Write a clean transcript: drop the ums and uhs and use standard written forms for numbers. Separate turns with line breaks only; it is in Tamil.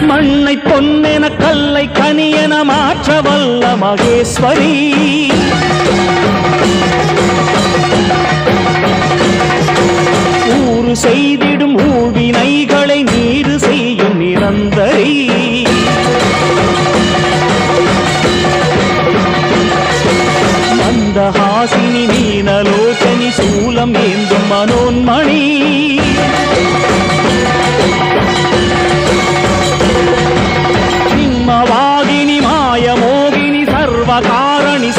மண்ணை பொன்னென கல்லை கனியென மாற்ற வல்ல மகேஸ்வரி. ஊறு செய்திடும் ஊழ்வினைகளை நீரு செய்யும் நிரந்தரி. மந்தஹாசினி மீனலோச்சனி சூலம் ஏந்தும் மனோன்மணி. சிம்மவாகினி மாயமோகினி சர்வகாரணி